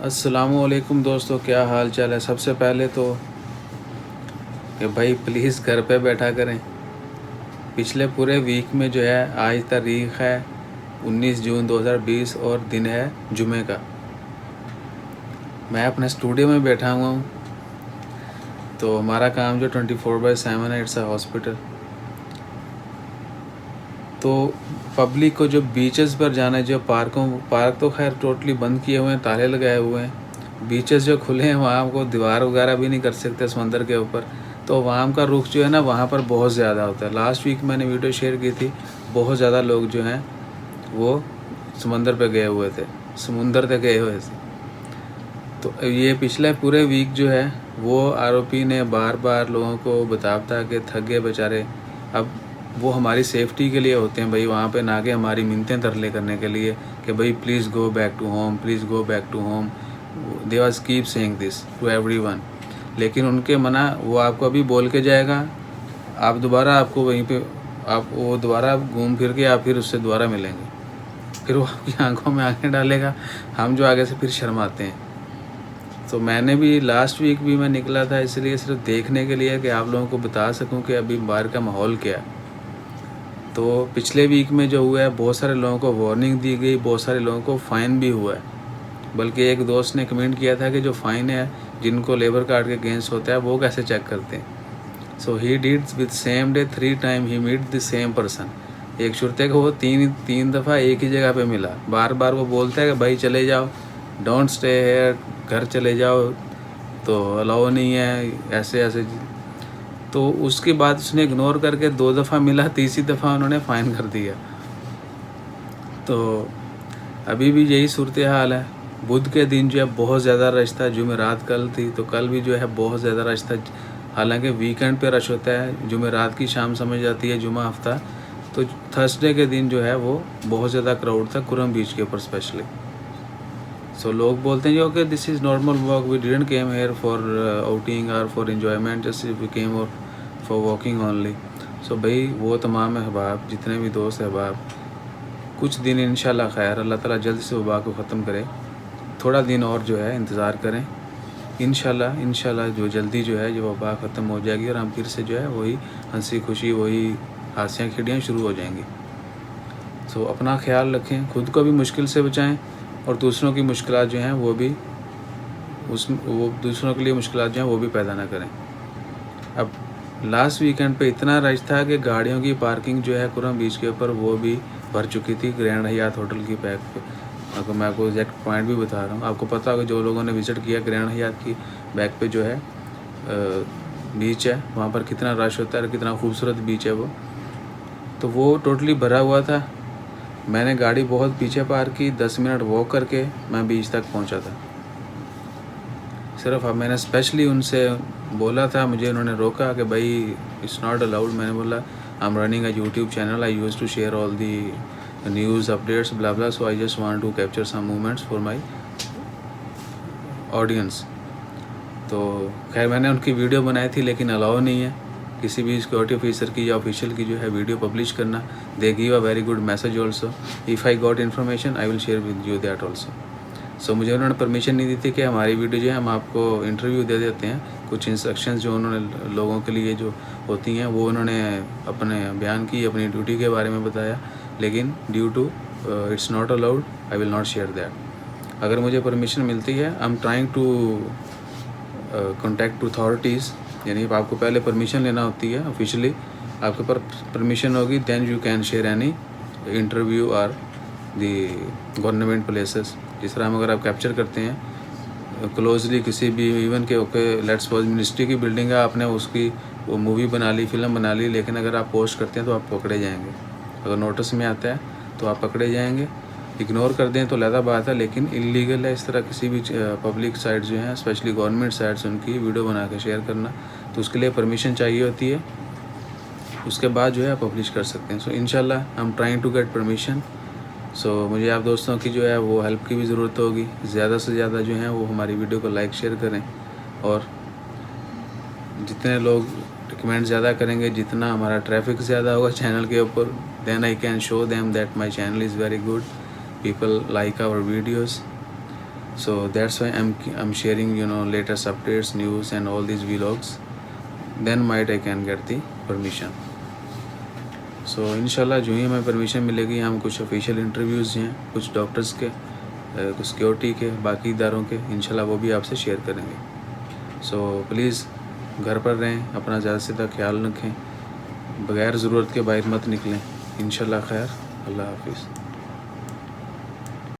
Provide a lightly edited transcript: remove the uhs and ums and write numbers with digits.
अस्सलामुअलैकुम दोस्तों, क्या हाल चाल है। सबसे पहले तो कि भाई प्लीज़ घर पे बैठा करें। पिछले पूरे वीक में जो है, आज तारीख़ है 19 जून 2020 और दिन है जुमे का। मैं अपने स्टूडियो में बैठा हुआ हूँ। तो हमारा काम जो 24/7 है, इट्स अ हॉस्पिटल। तो पब्लिक को जो बीचेस पर जाना है, जो पार्क तो खैर टोटली बंद किए हुए हैं, ताले लगाए हुए हैं। बीचेस जो खुले हैं वहाँ को दीवार वगैरह भी नहीं कर सकते समंदर के ऊपर। तो वहाँ का रुख जो है ना, वहाँ पर बहुत ज़्यादा होता है। लास्ट वीक मैंने वीडियो शेयर की थी, बहुत ज़्यादा लोग जो हैं वो समंदर पे गए हुए थे, समुंदर तक गए हुए थे। तो ये पिछले पूरे वीक जो है वो आरोपी ने बार बार लोगों को बता के थक गए बेचारे। अब वो हमारी सेफ्टी के लिए होते हैं भाई, वहाँ पे ना कि हमारी मिन्नतें तरले करने के लिए कि भाई please go back to home, please go back to home. They was keep saying this to everyone. लेकिन उनके मना वो आपको अभी बोल के जाएगा, आप दोबारा आपको वहीं पे आप वो दोबारा घूम फिर के आप फिर उससे दोबारा मिलेंगे, फिर वो आपकी आंखों में आंखें डालेगा। हम जो आगे से फिर शर्माते हैं। तो मैंने भी लास्ट वीक भी मैं निकला था इसलिए सिर्फ देखने के लिए कि आप लोगों को बता सकूं कि अभी बाहर का माहौल क्या है। तो पिछले वीक में जो हुआ है, बहुत सारे लोगों को वार्निंग दी गई, बहुत सारे लोगों को फ़ाइन भी हुआ है। बल्कि एक दोस्त ने कमेंट किया था कि जो फ़ाइन है जिनको लेबर कार्ड के अगेंस्ट होता है वो कैसे चेक करते हैं। So he did with same day 3 time he meet the same person. एक शुरते को वो तीन दफ़ा एक ही जगह पे मिला। बार बार वो बोलता है कि भाई चले जाओ, डोंट स्टे हेयर, घर चले जाओ, तो अलाउ नहीं है, ऐसे ऐसे। तो उसके बाद उसने इग्नोर करके 2 दफ़ा मिला, तीसरी दफ़ा उन्होंने फ़ाइन कर दिया। तो अभी भी यही सूरत हाल है। बुध के दिन जो है बहुत ज़्यादा रश था, जुमेरात कल थी, तो कल भी जो है बहुत ज़्यादा रश था। हालांकि वीकेंड पे रश होता है, जुमेरात की शाम समझ जाती है, जुमा हफ्ता। तो थर्सडे के दिन जो है वो बहुत ज़्यादा क्राउड था, कुरम बीच के ऊपर स्पेशली। सो लोग बोलते हैं okay this is normal walk, we didn't came here for outing और for enjoyment, just we came और फॉर वॉकिंग ओनली। सो भाई वो तमाम अहबाब, जितने भी दोस्त अहबाब, कुछ दिन इंशाल्लाह खैर, अल्लाह ताला जल्द से वबा को ख़त्म करे। थोड़ा दिन और जो है इंतज़ार करें। इंशाल्लाह जो जल्दी जो है ये वबा ख़त्म हो जाएगी और हम फिर से जो है वही हंसी खुशी, वही हासियाँ खिड़ियाँ शुरू हो जाएंगी। सो अपना ख्याल रखें, खुद को भी मुश्किल से बचाएं और दूसरों की मुश्किलात जो हैं वो दूसरों के लिए मुश्किलात जो हैं वो भी पैदा ना करें। अब लास्ट वीकेंड पे इतना रश था कि गाड़ियों की पार्किंग जो है कुरम बीच के ऊपर वो भी भर चुकी थी, ग्रैंड हयात होटल की बैक पे। मैं आपको एग्जैक्ट पॉइंट भी बता रहा हूँ। आपको पता होगा, जो लोगों ने विज़िट किया, ग्रैंड हयात की बैक पे जो है बीच है, वहाँ पर कितना रश होता है और कितना खूबसूरत बीच है वो। तो वो टोटली भरा हुआ था। मैंने गाड़ी बहुत पीछे पार्क की, 10 मिनट वॉक करके मैं बीच तक पहुंचा था। सिर्फ अब मैंने स्पेशली उनसे बोला था, मुझे उन्होंने रोका कि भाई इट्स नॉट अलाउड। मैंने बोला I am running a YouTube channel, I use to share all the news updates blah blah, so I just want to capture some moments for my audience. तो खैर मैंने उनकी वीडियो बनाई थी, लेकिन allow नहीं है किसी भी सिक्योरिटी ऑफिसर की या ऑफिशियल की जो है वीडियो पब्लिश करना। They give a very good message also, if I got information I will share with you that also. So मुझे उन्होंने परमिशन नहीं दी थी कि हमारी वीडियो जो है हम आपको इंटरव्यू दे देते हैं। कुछ इंस्ट्रक्शंस जो उन्होंने लोगों के लिए जो होती हैं वो उन्होंने अपने बयान की, अपनी ड्यूटी के बारे में बताया, लेकिन due to it's not allowed, I will not share that. अगर मुझे परमिशन मिलती है, I am trying to contact authorities, यानी आपको पहले परमिशन लेना होती है ऑफिशियली। आपके पास परमिशन होगी, then you can share any interview और दी गवर्नमेंट प्लेसेस। जिस तरह हम अगर आप कैप्चर करते हैं क्लोजली किसी भी इवन के, ओके लेट्स सपोज मिनिस्ट्री की बिल्डिंग है, आपने उसकी वो मूवी बना ली, फिल्म बना ली, लेकिन अगर आप पोस्ट करते हैं तो आप पकड़े जाएंगे। अगर नोटिस में आता है तो आप पकड़े जाएंगे। इग्नोर कर दें तो अलग बात है, लेकिन इलीगल है इस तरह किसी भी पब्लिक साइट जो हैं, स्पेशली गवर्नमेंट साइट्स, उनकी वीडियो बना के शेयर करना। तो उसके लिए परमिशन चाहिए होती है, उसके बाद जो है आप पब्लिश कर सकते हैं। सो इंशाल्लाह I am trying to get permission. So मुझे आप दोस्तों की जो है वो हेल्प की भी ज़रूरत होगी। ज़्यादा से ज़्यादा जो है वो हमारी वीडियो को लाइक शेयर करें, और जितने लोग रिकमेंड ज़्यादा करेंगे, जितना हमारा ट्रैफिक ज़्यादा होगा चैनल के ऊपर, then I can show them that my channel is very good, people like our videos। So that's why I'm sharing, latest updates, news and all these vlogs. Then might I can get the permission. So इंशाल्लाह जो ही हमें permission मिलेगी, हम कुछ official interviews हैं कुछ doctors के, कुछ सिक्योरिटी के, बाकी इदारों के, इंशाल्लाह वो भी आपसे शेयर करेंगे। सो प्लीज़ घर पर रहें, अपना ज़्यादा से ज़्यादा ख्याल रखें, बग़ैर ज़रूरत के बाहर मत निकलें। इंशाल्लाह खैर। अल्लाह हाफिज़।